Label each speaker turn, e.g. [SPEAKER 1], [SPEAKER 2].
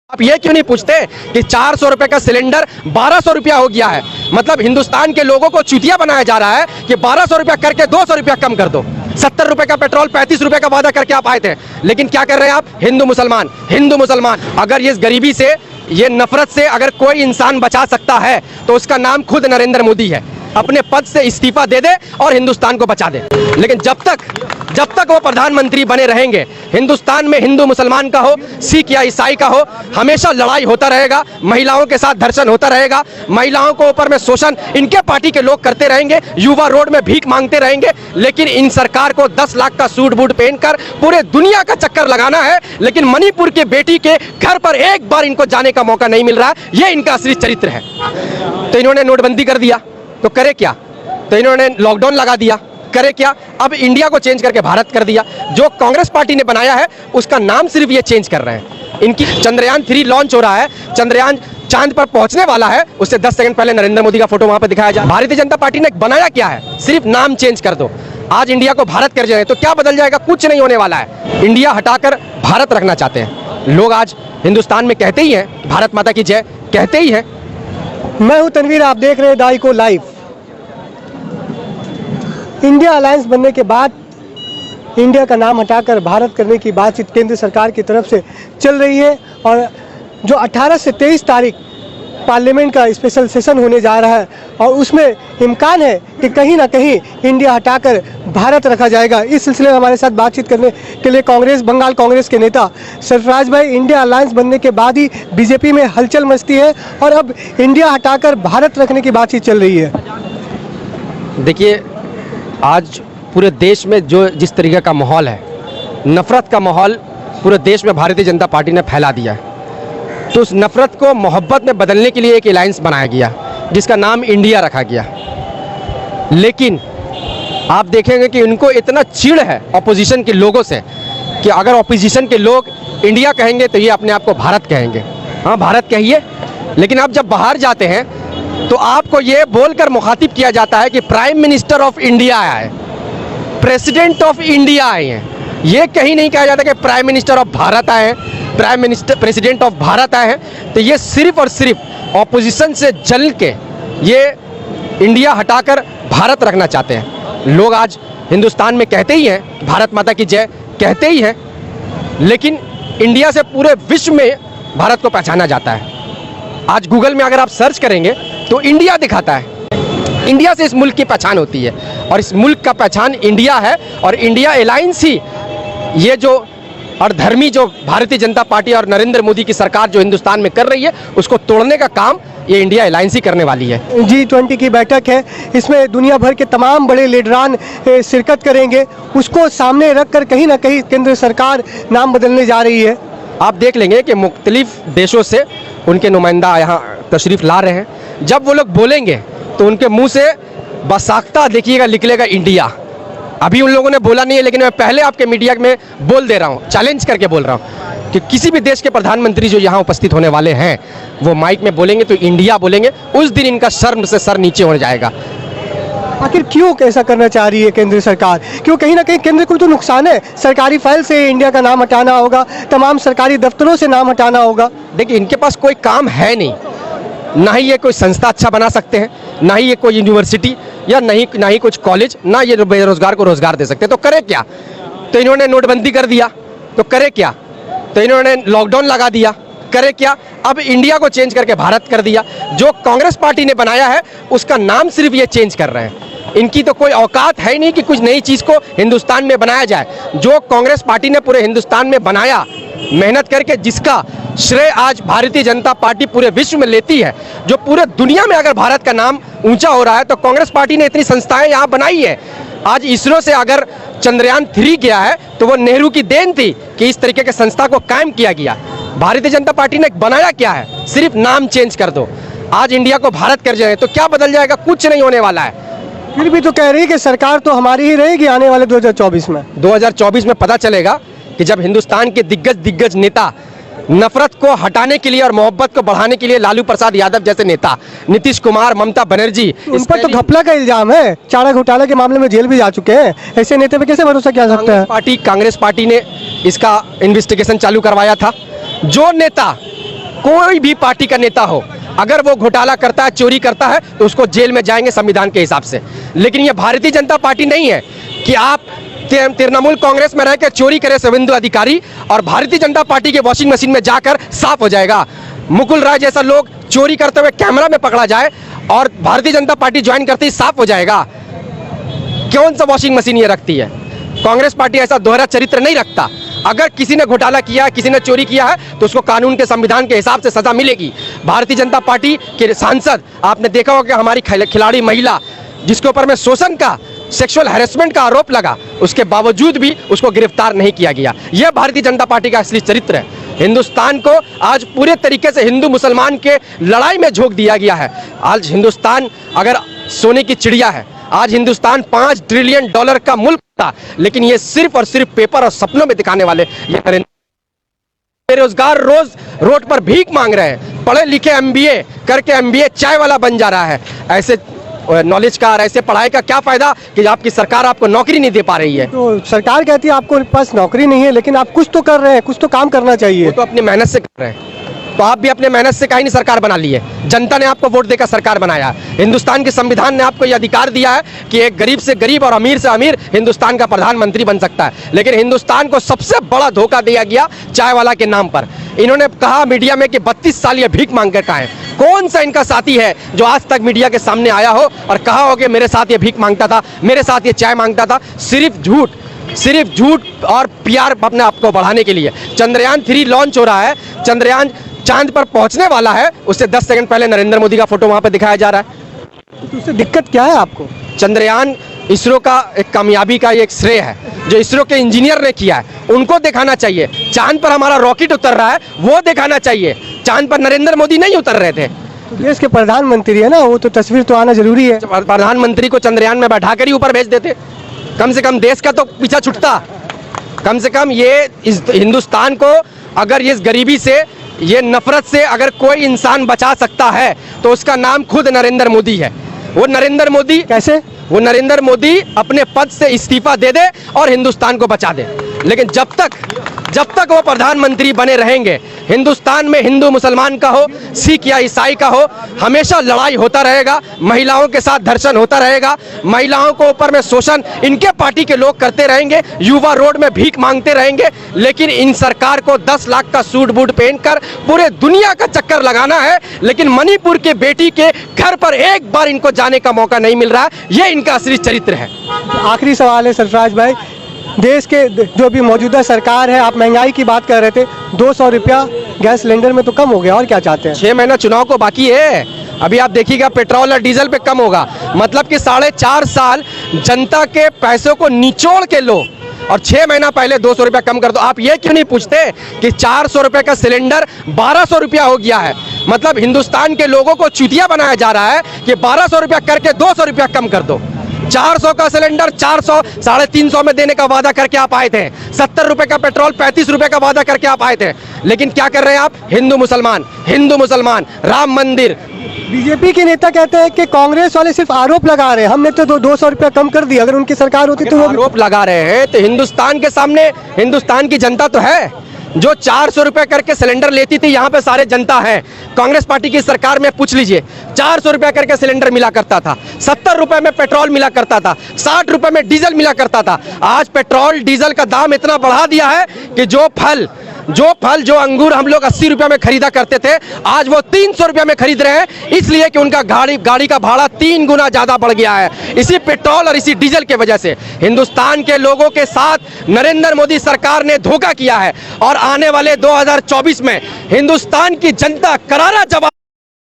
[SPEAKER 1] आप ये क्यों नहीं पूछते कि 400 रुपए का सिलेंडर 1200 रुपया हो गया है। मतलब हिंदुस्तान के लोगों को चूतिया बनाया जा रहा है कि 1200 रुपया करके 200 रुपया कम कर दो। 70 रुपए का पेट्रोल 35 रुपए का वादा करके आप आए थे, लेकिन क्या कर रहे हैं आप? हिंदू मुसलमान। अगर ये गरीबी से, ये नफरत से अगर कोई इंसान बचा सकता है तो उसका नाम खुद नरेंद्र मोदी है। अपने पद से इस्तीफा दे दे और हिंदुस्तान को बचा दे। लेकिन जब तक वो प्रधानमंत्री बने रहेंगे, हिंदुस्तान में हिंदू मुसलमान का हो, सिख या ईसाई का हो, हमेशा लड़ाई होता रहेगा। महिलाओं के साथ धर्षण होता रहेगा, महिलाओं को ऊपर में शोषण इनके पार्टी के लोग करते रहेंगे, युवा रोड में भीख मांगते रहेंगे। लेकिन इन सरकार को 10 लाख का सूट बूट पहनकर पूरे दुनिया का चक्कर लगाना है, लेकिन मणिपुर के बेटी के घर पर एक बार इनको जाने का मौका नहीं मिल रहा है। ये इनका असली चरित्र है। तो इन्होंने नोटबंदी कर दिया तो करे क्या? तो इन्होंने लॉकडाउन लगा दिया, करे क्या? अब इंडिया को चेंज करके भारत कर दिया। जो कांग्रेस पार्टी ने बनाया है उसका नाम सिर्फ ये चेंज कर रहे हैं। इनकी चंद्रयान 3 लॉन्च हो रहा है, चंद्रयान चांद पर पहुंचने वाला है, उससे 10 सेकंड पहले नरेंद्र मोदी का फोटो वहां पर दिखाया जाए। भारतीय जनता पार्टी ने बनाया क्या है? सिर्फ नाम चेंज कर दो। आज इंडिया को भारत कर जाए तो क्या बदल जाएगा? कुछ नहीं होने वाला है। इंडिया हटाकर भारत रखना चाहते हैं लोग। आज हिंदुस्तान में कहते ही हैं भारत माता की जय, कहते ही हैं।
[SPEAKER 2] मैं हूं तनवीर, आप देख रहे हैं दाई को लाइव। इंडिया अलायंस बनने के बाद इंडिया का नाम हटाकर भारत करने की बातचीत केंद्र सरकार की तरफ से चल रही है, और जो 18 से 23 तारीख पार्लियामेंट का स्पेशल सेशन होने जा रहा है, और उसमें इम्कान है कि कहीं ना कहीं इंडिया हटाकर भारत रखा जाएगा। इस सिलसिले में हमारे साथ बातचीत करने के लिए बंगाल कांग्रेस के नेता सरफराज भाई, इंडिया अलायंस बनने के बाद ही बीजेपी में हलचल मचती है और अब इंडिया हटाकर भारत रखने की बातचीत चल रही है।
[SPEAKER 1] देखिए, आज पूरे देश में जिस तरीके का माहौल है, नफरत का माहौल पूरे देश में भारतीय जनता पार्टी ने फैला दिया है। तो उस नफरत को मोहब्बत में बदलने के लिए एक अलायंस बनाया गया जिसका नाम इंडिया रखा गया। लेकिन आप देखेंगे कि उनको इतना चिढ़ है ऑपोजिशन के लोगों से कि अगर ऑपोजिशन के लोग इंडिया कहेंगे तो ये अपने आप को भारत कहेंगे। हाँ, भारत कहिए, लेकिन आप जब बाहर जाते हैं तो आपको ये बोलकर मुखातिब किया जाता है कि प्राइम मिनिस्टर ऑफ इंडिया आया है, प्रेसिडेंट ऑफ इंडिया आए हैं। ये कहीं नहीं कहा जाता कि प्राइम मिनिस्टर ऑफ भारत आए हैं, प्रेसिडेंट ऑफ भारत आए हैं। तो ये सिर्फ और सिर्फ ऑपोजिशन से जल के ये इंडिया हटाकर भारत रखना चाहते हैं लोग। आज हिंदुस्तान में कहते ही हैं भारत माता की जय, कहते ही हैं, लेकिन इंडिया से पूरे विश्व में भारत को पहचाना जाता है। आज गूगल में अगर आप सर्च करेंगे तो इंडिया दिखाता है। इंडिया से इस मुल्क की पहचान होती है, और इस मुल्क का पहचान इंडिया है। और इंडिया अलायंस ही ये जो अधर्मी जो भारतीय जनता पार्टी और नरेंद्र मोदी की सरकार जो हिंदुस्तान में कर रही है, उसको तोड़ने का काम ये इंडिया अलायंस ही करने वाली है।
[SPEAKER 2] G20 की बैठक है, इसमें दुनिया भर के तमाम बड़े लीडरान शिरकत करेंगे। उसको सामने रखकर कहीं ना कहीं केंद्र सरकार नाम बदलने जा रही है।
[SPEAKER 1] आप देख लेंगे कि मुख्तलिफ देशों से उनके नुमाइंदा यहाँ तशरीफ़ ला रहे हैं। जब वो लोग बोलेंगे तो उनके मुंह से बसाख्ता देखिएगा निकलेगा इंडिया। अभी उन लोगों ने बोला नहीं है, लेकिन मैं पहले आपके मीडिया में बोल दे रहा हूँ, चैलेंज करके बोल रहा हूँ कि किसी भी देश के प्रधानमंत्री जो यहाँ उपस्थित होने वाले हैं वो माइक में बोलेंगे तो इंडिया बोलेंगे, उस दिन इनका शर्म से सर नीचे हो जाएगा।
[SPEAKER 2] आखिर क्यों ऐसा करना चाह रही है केंद्र सरकार? क्यों कहीं ना कहीं केंद्र को तो नुकसान है। सरकारी फाइल से इंडिया का नाम हटाना होगा, तमाम सरकारी दफ्तरों से नाम हटाना होगा।
[SPEAKER 1] देखिए, इनके पास कोई काम है नहीं, ना ही ये कोई संस्था अच्छा बना सकते हैं, ना ही ये कोई यूनिवर्सिटी, या ना ही कुछ कॉलेज, ना ये बेरोजगार को रोजगार दे सकते हैं। तो करे क्या? तो इन्होंने नोटबंदी कर दिया तो करे क्या? तो इन्होंने लॉकडाउन लगा दिया, करे क्या? अब इंडिया को चेंज करके भारत कर दिया। जो कांग्रेस पार्टी ने बनाया है उसका नाम सिर्फ ये चेंज कर रहे हैं। इनकी तो कोई औकात है ही नहीं कि कुछ नई चीज़ को हिंदुस्तान में बनाया जाए। जो कांग्रेस पार्टी ने पूरे हिंदुस्तान में बनाया मेहनत करके, जिसका श्रेय आज भारतीय जनता पार्टी पूरे विश्व में लेती है, जो पूरे दुनिया में अगर भारत का नाम ऊंचा हो रहा है तो कांग्रेस पार्टी ने इतनी संस्थाएं यहाँ बनाई है। आज इसरो से अगर चंद्रयान 3 गया है तो वो नेहरू की देन थी कि इस तरीके के संस्था को कायम किया गया। भारतीय जनता पार्टी ने बनाया क्या है? सिर्फ नाम चेंज कर दो। आज इंडिया को भारत कर जाए तो क्या बदल जाएगा? कुछ नहीं होने वाला है।
[SPEAKER 2] फिर भी तो कह रही है कि सरकार तो हमारी ही रहेगी आने वाले 2024 में।
[SPEAKER 1] 2024 में पता चलेगा कि जब हिंदुस्तान के दिग्गज नेता नफरत को हटाने के लिए और मोहब्बत को बढ़ाने के लिए लालू प्रसाद यादव जैसे नेता, नीतीश कुमार, ममता बनर्जी,
[SPEAKER 2] उन पर तो घपला का इल्जाम है, चारा घोटाला के मामले में जेल भी जा चुके हैं। ऐसे नेता पे कैसे भरोसा किया सकता है?
[SPEAKER 1] कांग्रेस पार्टी ने इसका इन्वेस्टिगेशन चालू करवाया था। जो नेता कोई भी पार्टी का नेता हो, अगर वो घोटाला करता है, चोरी करता है, तो उसको जेल में जाएंगे संविधान के हिसाब से। लेकिन ये भारतीय जनता पार्टी नहीं है कि आप तृणमूल कांग्रेस में रह के चोरी करे शुभेंदु अधिकारी और भारतीय जनता पार्टी के वॉशिंग मशीन में जाकर साफ हो जाएगा। मुकुल राय जैसा लोग चोरी करते हुए कैमरा में पकड़ा जाए और भारतीय जनता पार्टी ज्वाइन करते ही साफ हो जाएगा। कौन सा वॉशिंग मशीन ये रखती है? कांग्रेस पार्टी ऐसा दोहरा चरित्र नहीं रखता। अगर किसी ने घोटाला किया है, किसी ने चोरी किया है, तो उसको कानून के संविधान के हिसाब से सजा मिलेगी। भारतीय जनता पार्टी के सांसद, आपने देखा होगा कि हमारी खिलाड़ी महिला जिसके ऊपर में शोषण का, सेक्सुअल हैरेसमेंट का आरोप लगा, उसके बावजूद भी उसको गिरफ्तार नहीं किया गया। यह भारतीय जनता पार्टी का असली चरित्र है। हिंदुस्तान को आज पूरे तरीके से हिंदू मुसलमान के लड़ाई में झोंक दिया गया है। आज हिंदुस्तान अगर सोने की चिड़िया है, आज हिंदुस्तान $5 ट्रिलियन का मुल्क था, लेकिन ये सिर्फ और सिर्फ पेपर और सपनों में दिखाने वाले ये बेरोजगार रोज रोड पर भीख मांग रहे हैं। पढ़े लिखे MBA करके MBA चाय वाला बन जा रहा है। ऐसे नॉलेज का और ऐसे पढ़ाई का क्या फायदा कि आपकी सरकार आपको नौकरी नहीं दे पा रही है।
[SPEAKER 2] तो सरकार कहती है आपको पास नौकरी नहीं है, लेकिन आप कुछ तो कर रहे हैं, कुछ तो काम करना चाहिए।
[SPEAKER 1] वो तो अपनी मेहनत से कर रहे हैं। तो आप भी अपने मेहनत से कहीं नहीं सरकार बना ली है। जनता ने आपको वोट देकर सरकार बनाया। हिंदुस्तान के संविधान ने आपको यह अधिकार दिया है कि एक गरीब से गरीब और अमीर से अमीर हिंदुस्तान का प्रधानमंत्री बन सकता है। लेकिन हिंदुस्तान को सबसे बड़ा धोखा दिया गया चाय वाला के नाम पर। इन्होंने कहा मीडिया में कि 32 साल ये भीख मांग कर खाएं। कौन सा इनका साथी है जो आज तक मीडिया के सामने आया हो और कहा हो कि मेरे साथ ये भीख मांगता था, मेरे साथ ये चाय मांगता था? सिर्फ झूठ और PR अपने आप को बढ़ाने के लिए। चंद्रयान 3 लॉन्च हो रहा है, चंद्रयान चांद पर पहुंचने वाला है। उससे 10 सेकंड पहले नरेंद्र मोदी का फोटो वहां पर दिखाया जा रहा है।
[SPEAKER 2] तो उससे दिक्कत क्या है आपको?
[SPEAKER 1] चंद्रयान इसरो का एक कामयाबी का एक श्रेय है, जो इसरो के इंजीनियर ने किया है, उनको दिखाना चाहिए। चांद पर हमारा रॉकेट उतर रहा है, वो दिखाना चाहिए। चांद पर नरेंद्र मोदी नहीं उतर रहे थे।
[SPEAKER 2] तो देश के प्रधानमंत्री है ना, वो तो तस्वीर तो आना जरूरी है।
[SPEAKER 1] प्रधानमंत्री को चंद्रयान में बैठाकर ही ऊपर भेज देते, कम से कम देश का तो पीछा छुटता। कम से कम ये इस हिंदुस्तान को अगर इस गरीबी से, ये नफरत से अगर कोई इंसान बचा सकता है तो उसका नाम खुद नरेंद्र मोदी है। वो नरेंद्र मोदी
[SPEAKER 2] कैसे?
[SPEAKER 1] वो नरेंद्र मोदी अपने पद से इस्तीफा दे दे और हिंदुस्तान को बचा दे। लेकिन जब तक वो प्रधानमंत्री बने रहेंगे, हिंदुस्तान में हिंदू मुसलमान का हो, सिख या ईसाई का हो, हमेशा लड़ाई होता रहेगा। महिलाओं के साथ धर्षण होता रहेगा। महिलाओं को ऊपर में शोषण इनके पार्टी के लोग करते रहेंगे। युवा रोड में भीख मांगते रहेंगे। लेकिन इन सरकार को 10 लाख का सूट बूट पहनकर पूरे दुनिया का चक्कर लगाना है। लेकिन मणिपुर के बेटी के घर पर एक बार इनको जाने का मौका नहीं मिल रहा है। ये इनका असली चरित्र है।
[SPEAKER 2] आखिरी सवाल है सरफराज भाई, देश के जो भी मौजूदा सरकार है, आप महंगाई की बात कर रहे थे, 200 रुपया गैस सिलेंडर में तो कम हो गया, और क्या चाहते हैं?
[SPEAKER 1] 6 महीना चुनाव को बाकी है। अभी आप देखिएगा पेट्रोल और डीजल पे कम होगा। मतलब कि 4.5 साल जनता के पैसों को निचोड़ के लो और 6 महीना पहले 200 रुपया कम कर दो। आप ये क्यों नहीं पूछते कि 400 रुपये का सिलेंडर 1200 रुपया हो गया है? मतलब हिंदुस्तान के लोगों को चूतिया बनाया जा रहा है कि 1200 रुपया करके 200 रुपया कम कर दो। 400 का सिलेंडर 400, 350 में देने का वादा करके आप आए थे। 70 रुपए का पेट्रोल 35 रुपए का वादा करके आप आए थे। लेकिन क्या कर रहे हैं आप? हिंदू मुसलमान, राम मंदिर।
[SPEAKER 2] बीजेपी के नेता कहते हैं कि कांग्रेस वाले सिर्फ आरोप लगा रहे हैं, हमने तो 200 रुपया कम कर दिया। अगर उनकी सरकार होती तो वो
[SPEAKER 1] आरोप लगा रहे हैं, तो हिंदुस्तान के सामने हिंदुस्तान की जनता तो है जो 400 रुपए करके सिलेंडर लेती थी। यहाँ पे सारे जनता है। कांग्रेस पार्टी की सरकार में पूछ लीजिए, 400 रुपए करके सिलेंडर मिला करता था, 70 रुपए में पेट्रोल मिला करता था, 60 रुपए में डीजल मिला करता था। आज पेट्रोल डीजल का दाम इतना बढ़ा दिया है कि जो अंगूर हम लोग 80 रुपए में खरीदा करते थे, आज वो 300 रुपए में खरीद रहे हैं, इसलिए कि उनका गाड़ी का भाड़ा 3 गुना ज्यादा बढ़ गया है। इसी पेट्रोल और इसी डीजल के वजह से हिंदुस्तान के लोगों के साथ नरेंद्र मोदी सरकार ने धोखा किया है। और आने वाले 2024 में हिंदुस्तान की जनता करारा जवाब